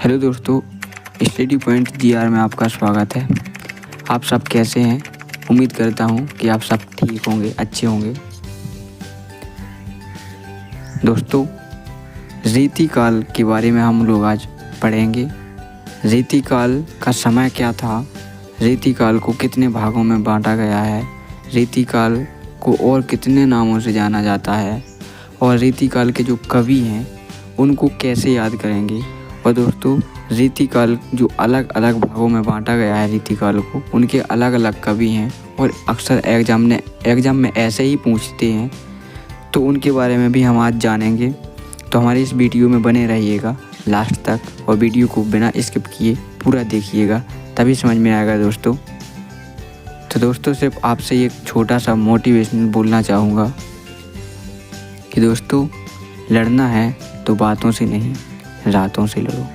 Hello दोस्तों, study point GR में आपका स्वागत है। आप सब कैसे हैं? उम्मीद करता हूं कि आप सब ठीक होंगे, अच्छे होंगे। दोस्तों, रीतिकाल के बारे में हम लोग आज पढ़ेंगे। रीतिकाल का समय क्या था, रीतिकाल को कितने भागों में बांटा गया है, रीतिकाल को और कितने नामों से जाना जाता है, और रीतिकाल के जो कवि हैं उनको कैसे याद करेंगे। और दोस्तों, रीतिकाल जो अलग अलग भागों में बांटा गया है रीतिकाल को, उनके अलग अलग कवि हैं और अक्सर एग्ज़ाम में ऐसे ही पूछते हैं, तो उनके बारे में भी हम आज जानेंगे। तो हमारे इस वीडियो में बने रहिएगा लास्ट तक और वीडियो को बिना स्किप किए पूरा देखिएगा, तभी समझ में आएगा दोस्तों। तो दोस्तों, सिर्फ आपसे एक छोटा सा मोटिवेशन बोलना चाहूँगा कि दोस्तों, लड़ना है तो बातों से नहीं, रातों से लड़ो।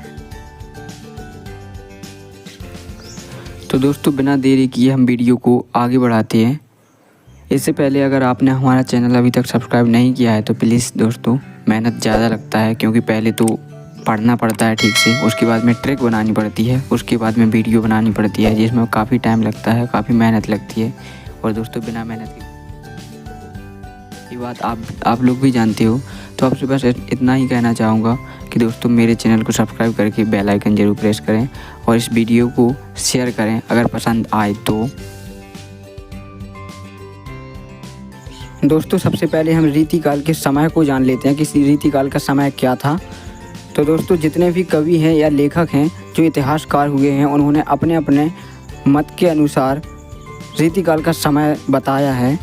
तो दोस्तों, बिना देरी किए हम वीडियो को आगे बढ़ाते हैं। इससे पहले अगर आपने हमारा चैनल अभी तक सब्सक्राइब नहीं किया है तो प्लीज़ दोस्तों, मेहनत ज़्यादा लगता है, क्योंकि पहले तो पढ़ना पड़ता है ठीक से, उसके बाद में ट्रिक बनानी पड़ती है, उसके बाद में वीडियो बनानी पड़ती है, जिसमें काफ़ी टाइम लगता है, काफ़ी मेहनत लगती है। और दोस्तों, बिना मेहनत की बात आप लोग भी जानते हो। तो आपसे बस इतना ही कहना चाहूँगा कि दोस्तों, मेरे चैनल को सब्सक्राइब करके बेल आइकन ज़रूर प्रेस करें और इस वीडियो को शेयर करें अगर पसंद आए तो। दोस्तों, सबसे पहले हम रीतिकाल के समय को जान लेते हैं कि रीतिकाल का समय क्या था। तो दोस्तों, जितने भी कवि हैं या लेखक हैं जो इतिहासकार हुए हैं, उन्होंने अपने अपने मत के अनुसार रीतिकाल का समय बताया है,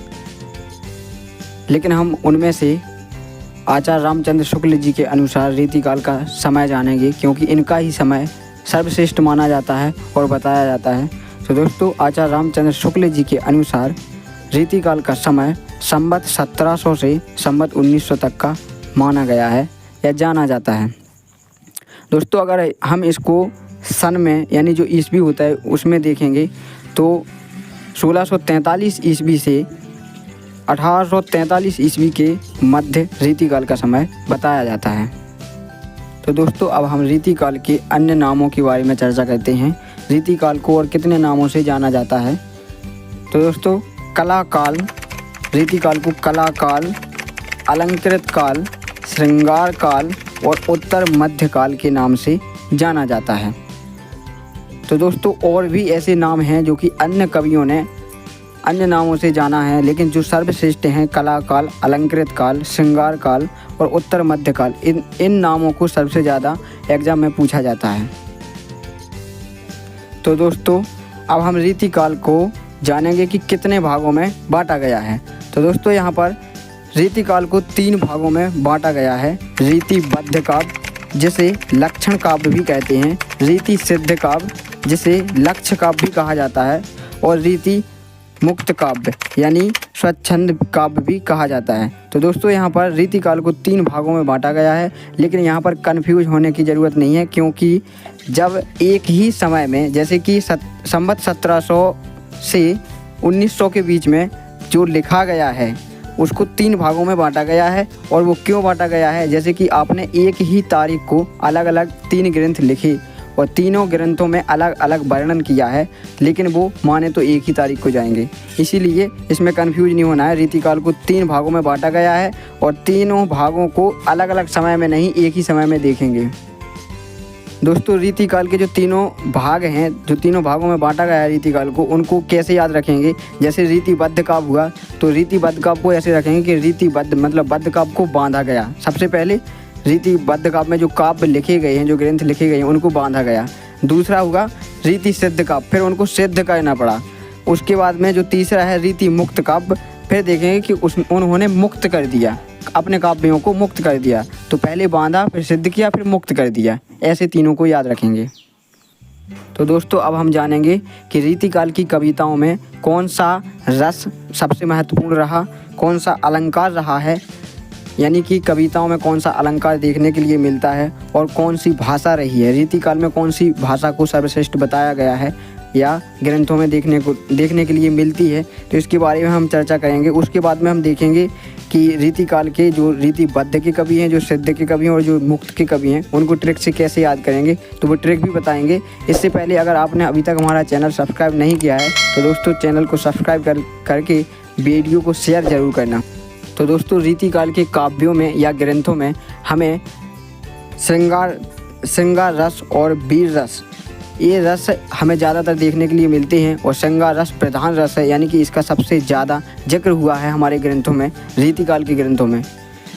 लेकिन हम उनमें से आचार्य रामचंद्र शुक्ल जी के अनुसार रीतिकाल का समय जानेंगे, क्योंकि इनका ही समय सर्वश्रेष्ठ माना जाता है और बताया जाता है। तो दोस्तों, आचार्य रामचंद्र शुक्ल जी के अनुसार रीतिकाल का समय संवत 1700 से संवत 1900 तक का माना गया है या जाना जाता है। दोस्तों, अगर हम इसको सन में यानी जो ईस्वी होता है उसमें देखेंगे तो 1643 ईस्वी से 1843 ईस्वी के मध्य रीतिकाल का समय बताया जाता है। तो दोस्तों, अब हम रीतिकाल के अन्य नामों के बारे में चर्चा करते हैं। रीतिकाल को और कितने नामों से जाना जाता है। तो दोस्तों, कलाकाल, रीतिकाल को कलाकाल, अलंकृत काल, श्रृंगार काल और उत्तर मध्य काल के नाम से जाना जाता है। तो दोस्तों, और भी ऐसे नाम हैं जो कि अन्य कवियों ने अन्य नामों से जाना है, लेकिन जो सर्वश्रेष्ठ हैं कलाकाल, अलंकृत काल, श्रृंगार काल और उत्तर मध्य काल, इन नामों को सबसे ज़्यादा एग्जाम में पूछा जाता है। तो दोस्तों, अब हम रीतिकाल को जानेंगे कि कितने भागों में बांटा गया है। तो दोस्तों, यहाँ पर रीतिकाल को 3 भागों में बांटा गया है। रीतिबद्ध काव्य, जिसे लक्षण काव्य भी कहते हैं, रीति सिद्ध काव्य, जिसे लक्ष्य काव्य भी कहा जाता है, और रीति मुक्त काव्य यानी स्वच्छंद काव्य भी कहा जाता है। तो दोस्तों, यहाँ पर रीतिकाल को 3 भागों में बांटा गया है, लेकिन यहाँ पर कन्फ्यूज होने की ज़रूरत नहीं है, क्योंकि जब एक ही समय में, जैसे कि संवत 1700 से 1900 के बीच में जो लिखा गया है उसको 3 भागों में बांटा गया है। और वो क्यों बांटा गया है, जैसे कि आपने एक ही तारीख को अलग अलग 3 ग्रंथ लिखे और तीनों ग्रंथों में अलग अलग वर्णन किया है, लेकिन वो माने तो एक ही तारीख को जाएंगे। इसीलिए इसमें कन्फ्यूज नहीं होना है। रीतिकाल को 3 भागों में बांटा गया है और तीनों भागों को अलग अलग समय में नहीं, एक ही समय में देखेंगे। दोस्तों, रीतिकाल के जो तीनों भाग हैं, जो तीनों भागों में बांटा गया है रीतिकाल को, उनको कैसे याद रखेंगे। जैसे रीतिबद्ध काव्य हुआ, तो रीतिबद्ध काव्य को ऐसे रखेंगे कि रीतिबद्ध मतलब बद्ध काव्य को बांधा गया। सबसे पहले रीतिबद्ध काव्य में जो काव्य लिखे गए हैं, जो ग्रंथ लिखे गए हैं, उनको बांधा गया। दूसरा होगा रीति सिद्ध काव्य, फिर उनको सिद्ध करना पड़ा। उसके बाद में जो तीसरा है रीति मुक्त काव्य, फिर देखेंगे कि उन्होंने मुक्त कर दिया, अपने काव्यों को मुक्त कर दिया। तो पहले बांधा, फिर सिद्ध किया, फिर मुक्त कर दिया। ऐसे तीनों को याद रखेंगे। तो दोस्तों, अब हम जानेंगे कि रीतिकाल की कविताओं में कौन सा रस सबसे महत्वपूर्ण रहा, कौन सा अलंकार रहा है, यानी कि कविताओं में कौन सा अलंकार देखने के लिए मिलता है, और कौन सी भाषा रही है। रीतिकाल में कौन सी भाषा को सर्वश्रेष्ठ बताया गया है या ग्रंथों में देखने के लिए मिलती है, तो इसके बारे में हम चर्चा करेंगे। उसके बाद में हम देखेंगे कि रीतिकाल के जो रीतिबद्ध के कवि हैं, जो सिद्ध के कवि हैं और जो मुक्त के कवि हैं, उनको ट्रिक से कैसे याद करेंगे, तो वो ट्रिक भी बताएंगे। इससे पहले अगर आपने अभी तक हमारा चैनल सब्सक्राइब नहीं किया है तो दोस्तों चैनल को सब्सक्राइब करके वीडियो को शेयर ज़रूर करना। तो दोस्तों रीतिकाल के काव्यों में या ग्रंथों में हमें श्रृंगार रस और वीर रस, ये रस हमें ज़्यादातर देखने के लिए मिलते हैं और श्रृंगार रस प्रधान रस है, यानी कि इसका सबसे ज़्यादा जिक्र हुआ है हमारे ग्रंथों में, रीतिकाल के ग्रंथों में।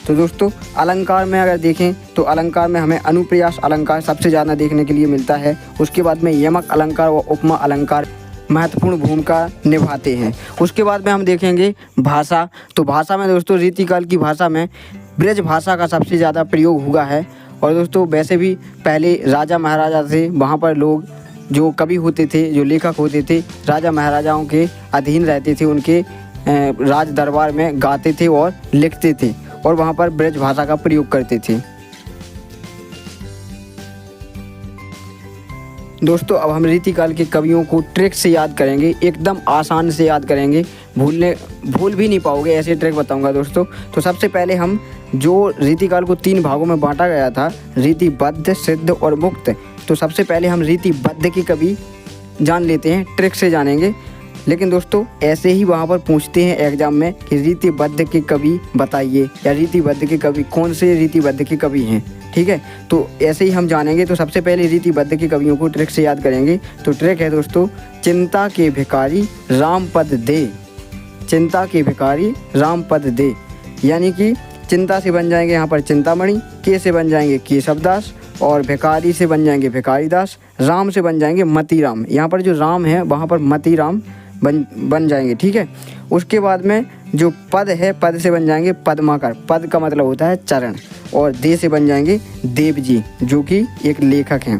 तो दोस्तों अलंकार में अगर देखें तो अलंकार में हमें अनुप्रास अलंकार सबसे ज़्यादा देखने के लिए मिलता है। उसके बाद में यमक अलंकार व उपमा अलंकार महत्वपूर्ण भूमिका निभाते हैं। उसके बाद में हम देखेंगे भाषा। तो भाषा में दोस्तों रीतिकाल की भाषा में ब्रज भाषा का सबसे ज़्यादा प्रयोग हुआ है। और दोस्तों वैसे भी पहले राजा महाराजा थे, वहाँ पर लोग जो कवि होते थे, जो लेखक होते थे, राजा महाराजाओं के अधीन रहते थे, उनके राज दरबार में गाते थे और लिखते थे और वहाँ पर ब्रज भाषा का प्रयोग करते थे। दोस्तों अब हम रीतिकाल के कवियों को ट्रिक से याद करेंगे, एकदम आसान से याद करेंगे, भूल भी नहीं पाओगे, ऐसे ट्रिक बताऊंगा दोस्तों। तो सबसे पहले हम जो रीतिकाल को 3 भागों में बांटा गया था, रीतिबद्ध, सिद्ध और मुक्त, तो सबसे पहले हम रीतिबद्ध के कवि जान लेते हैं, ट्रिक से जानेंगे। लेकिन दोस्तों ऐसे ही वहाँ पर पूछते हैं एग्जाम में कि रीतिबद्ध के कवि बताइए, या रीतिबद्ध के कवि कौन से रीतिबद्ध के कवि हैं, ठीक है। तो ऐसे ही हम जानेंगे। तो सबसे पहले रीतिबद्ध के कवियों को ट्रिक से याद करेंगे। तो ट्रिक है दोस्तों, चिंता के भिखारी राम पद दे, चिंता के भिखारी राम पद दे, यानी कि चिंता से बन जाएंगे यहाँ पर चिंतामणि, के से बन जाएंगे केशवदास और भिखारी से बन जाएंगे भिखारीदास, राम से बन जाएंगे मतीराम। यहाँ पर जो राम है वहाँ पर मतीराम बन जाएंगे, ठीक है। उसके बाद में जो पद है, पद से बन जाएंगे पद्माकर, पद का मतलब होता है चरण, और दे से बन जाएंगे देव जी, जो कि एक लेखक हैं।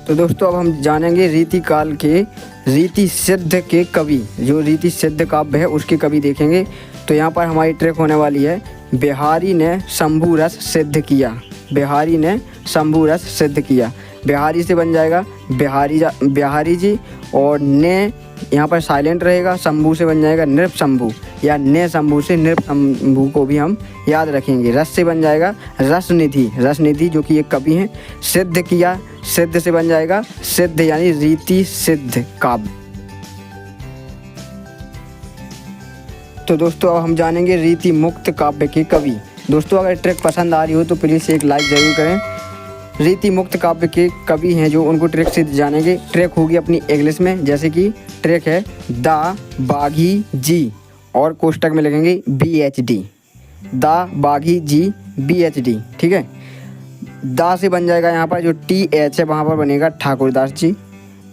तो दोस्तों अब हम जानेंगे रीतिकाल के रीति सिद्ध के कवि, जो रीति सिद्ध काव्य है उसके कवि देखेंगे। तो यहाँ पर हमारी ट्रिक होने वाली है, बिहारी ने शंभु रस सिद्ध किया, बिहारी ने शंभु रस सिद्ध किया, बिहारी से बन जाएगा बिहारी जी, और ने यहाँ पर साइलेंट रहेगा, शंभु से बन जाएगा नृप शंभु, या ने शंभु से नृप शंभु को भी हम याद रखेंगे। रस से बन जाएगा रसनिधि जो कि एक कवि हैं। सिद्ध किया, सिद्ध से बन जाएगा सिद्ध, यानी रीति सिद्ध काव्य। तो दोस्तों अब हम जानेंगे रीति मुक्त काव्य के कवि। दोस्तों अगर ट्रिक पसंद आ रही हो तो प्लीज़ एक लाइक ज़रूर करें। रीति मुक्त काव्य के कवि हैं जो, उनको ट्रिक से जानेंगे। ट्रिक होगी अपनी इंग्लिश में, जैसे कि ट्रिक है दा बाघी जी, और कोष्टक में लिखेंगे BHD, दा बाघी जी BHD, ठीक है। दा से बन जाएगा यहाँ पर जो TH है वहाँ पर बनेगा ठाकुरदास जी,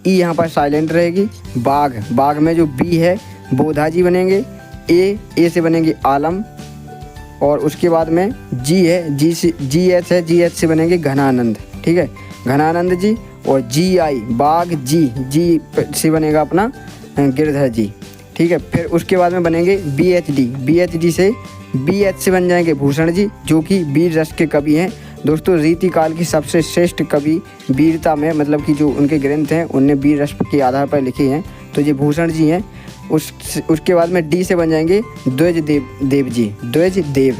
ई यहाँ पर साइलेंट रहेगी। बाघ में जो B है बोधा जी बनेंगे, ए से बनेंगे आलम, और उसके बाद में जी है, GH है, GH से बनेंगे घनानंद, ठीक है, घनानंद जी। और GI बाघ जी से बनेगा अपना गिरधर जी, ठीक है। फिर उसके बाद में बनेंगे BHD से BH से बन जाएंगे भूषण जी, जो कि वीर रस के कवि हैं। दोस्तों रीतिकाल की सबसे श्रेष्ठ कवि वीरता में, मतलब कि जो उनके ग्रंथ हैं उनने वीर रस के आधार पर लिखे हैं, तो ये भूषण जी हैं। उसके बाद में D से बन जाएंगे द्विज देव जी, द्विज देव।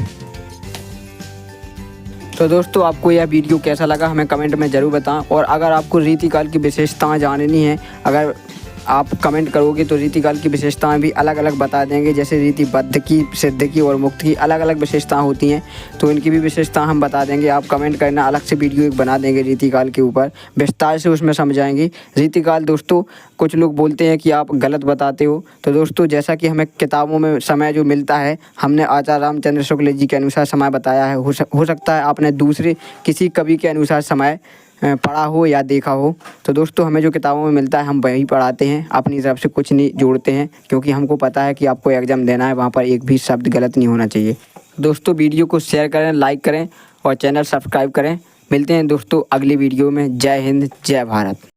तो दोस्तों आपको यह वीडियो कैसा लगा हमें कमेंट में ज़रूर बताएं, और अगर आपको रीतिकाल की विशेषताएं जाननी है, अगर आप कमेंट करोगे तो रीतिकाल की विशेषताएं भी अलग अलग बता देंगे। जैसे रीतिबद्ध की, सिद्ध की और मुक्त की अलग अलग विशेषताएं होती हैं, तो इनकी भी विशेषताएं हम बता देंगे। आप कमेंट करना, अलग से वीडियो एक बना देंगे रीतिकाल के ऊपर, विस्तार से उसमें समझाएंगे रीतिकाल। दोस्तों कुछ लोग बोलते हैं कि आप गलत बताते हो, तो दोस्तों जैसा कि हमें किताबों में समय जो मिलता है, हमने आचार्य रामचंद्र शुक्ल जी के अनुसार समय बताया है। हो सकता है आपने दूसरे किसी कवि के अनुसार समय पढ़ा हो या देखा हो। तो दोस्तों हमें जो किताबों में मिलता है हम वही पढ़ाते हैं, अपनी तरफ से कुछ नहीं जोड़ते हैं, क्योंकि हमको पता है कि आपको एग्ज़ाम देना है, वहाँ पर एक भी शब्द गलत नहीं होना चाहिए। दोस्तों वीडियो को शेयर करें, लाइक करें और चैनल सब्सक्राइब करें। मिलते हैं दोस्तों अगली वीडियो में। जय हिंद, जय भारत।